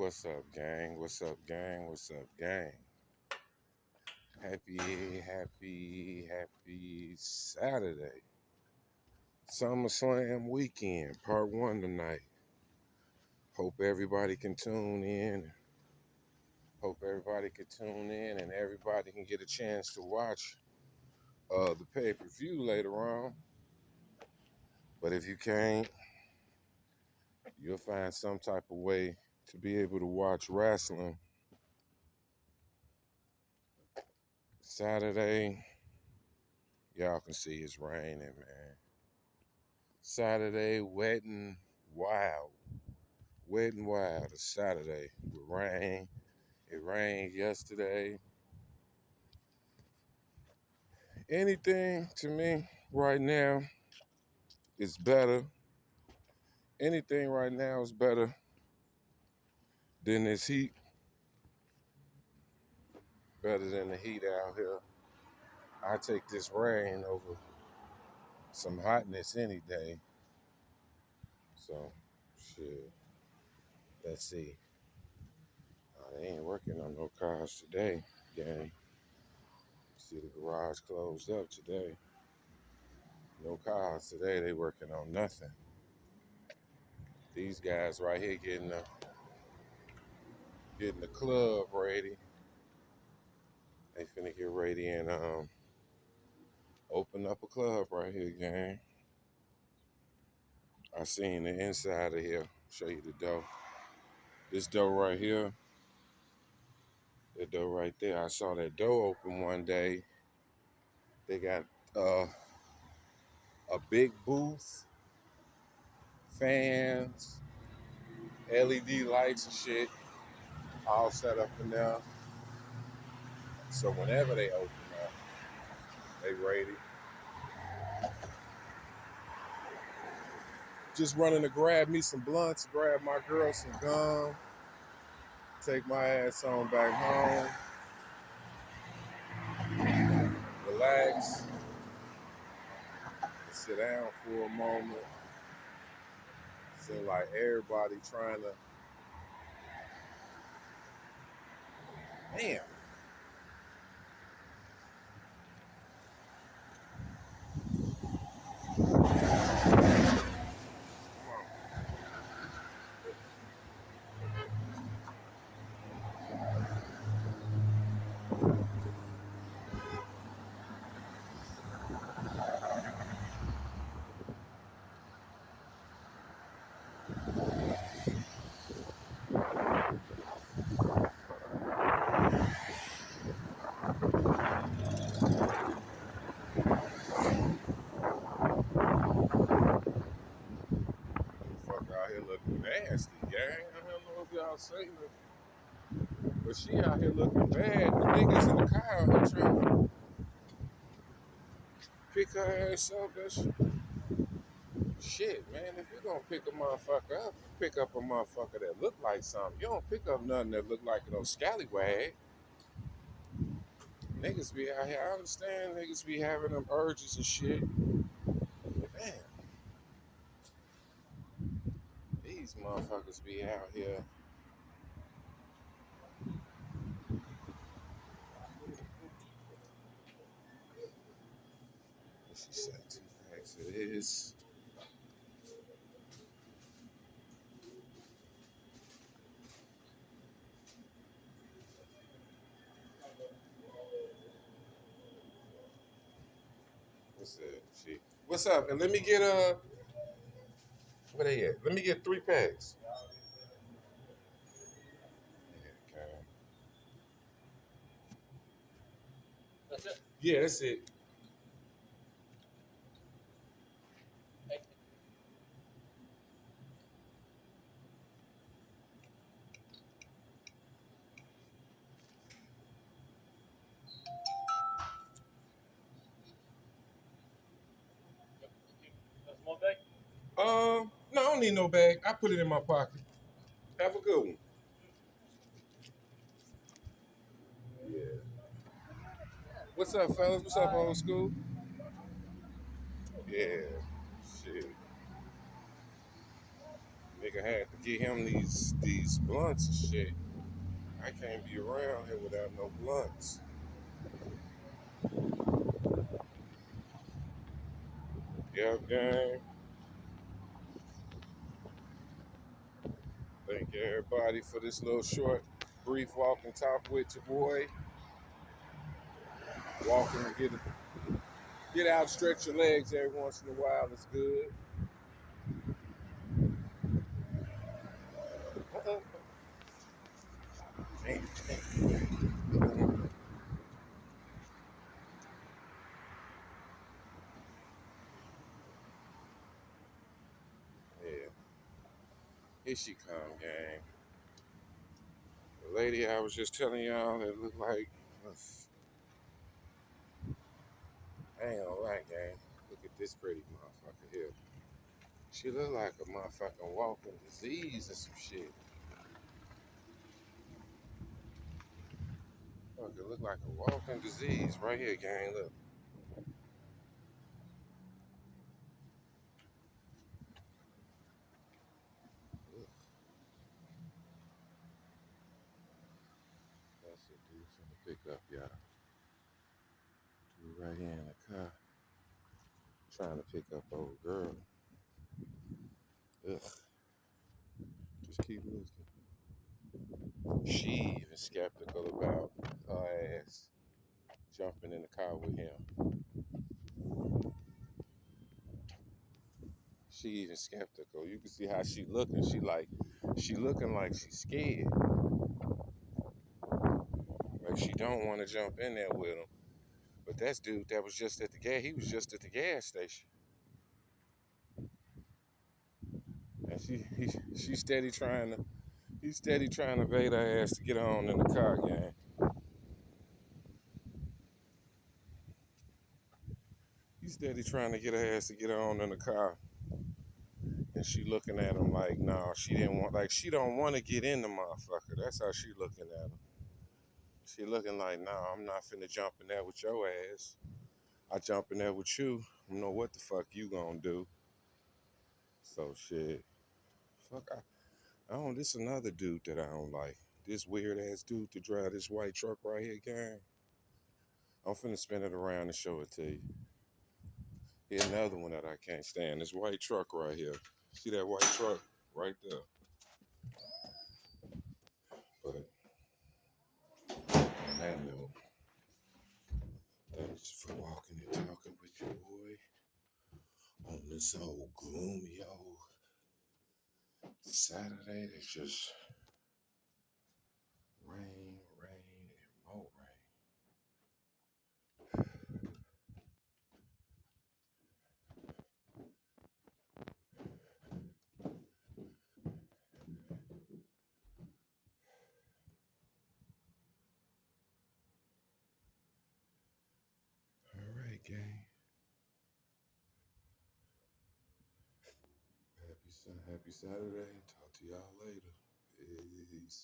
What's up, gang? What's up, gang? What's up, gang? Happy Saturday. SummerSlam weekend, part one tonight. Hope everybody can tune in. And everybody can get a chance to watch the pay-per-view later on. But if you can't, you'll find some type of way to be able to watch wrestling Saturday. Y'all can see it's raining, man. Saturday, wet and wild. Wet and wild. It's Saturday with rain. It rained yesterday. Anything to me right now is better. Anything right now is better than this heat. Better than the heat out here. I take this rain over some hotness any day. So, shit. Let's see. They ain't working on no cars today, gang. See the garage closed up today. No cars today. They working on nothing. These guys right here getting the club ready. They finna get ready and open up a club right here, gang. I seen the inside of here. Show you the door. This door right here. That door right there. I saw that door open one day. They got a big booth, fans, LED lights and shit, all set up in there. So whenever they open up, they ready. Just running to grab me some blunts, grab my girl some gum, take my ass on back home, relax, sit down for a moment. Seem like everybody trying to, damn. Motherfucker out here looking nasty, gang. I don't know if y'all seen it, but she out here looking bad. The niggas in the car out here trying to pick her ass up. That's shit, man. If you gonna pick a motherfucker up, pick up a motherfucker that look like something. You don't pick up nothing that look like no scallywag. Niggas be out here. I understand niggas be having them urges and shit. But damn, these motherfuckers be out here. She said 2 packs. It is. What's that shit? What's up? And let me get where they at? Let me get 3 packs. Yeah, okay. That's it. Yeah, that's it. No, I don't need no bag. I put it in my pocket. Have a good one. Yeah. What's up, fellas? What's up, old school? Yeah. Shit. nigga had to get him these blunts and shit. I can't be around here without no blunts. Yep, gang. Thank everybody for this little short, brief walk and talk with your boy. Walking and get out, stretch your legs every once in a while. It's good. Yeah, here she come, gang. The lady I was just telling y'all that looked like, I ain't gonna lie, gang. Look at this pretty motherfucker here. She look like a motherfucking walking disease or some shit. Fuck, it look like a walking disease right here, gang. Look. Ugh, that's a dude finna pick up, y'all. Dude right here in the car trying to pick up old girl. Ugh, just keep looking. She even skeptical about her ass jumping in the car with him. She even skeptical. You can see how she looking. She looking like she's scared. Like she don't want to jump in there with him. But that's dude that was just at the gas. He was just at the gas station, and she steady trying to. He's steady trying to bait her ass to get on in the car, gang. He's steady trying to get her ass to get on in the car, and she looking at him like, nah, she didn't want. Like she don't want to get in the motherfucker. That's how she looking at him. She looking like, nah, I'm not finna jump in there with your ass. I jump in there with you. I don't know what the fuck you gonna do. So shit. Fuck, I don't. This another dude that I don't like. This weird ass dude to drive this white truck right here, gang. I'm finna spin it around and show it to you. Here's another one that I can't stand. This white truck right here. See that white truck right there? But on that note, thanks for walking and talking with your boy on this old gloomy old Saturday. It's just rain, rain, and more rain. All right, gang. Happy Saturday. Talk to y'all later. Peace.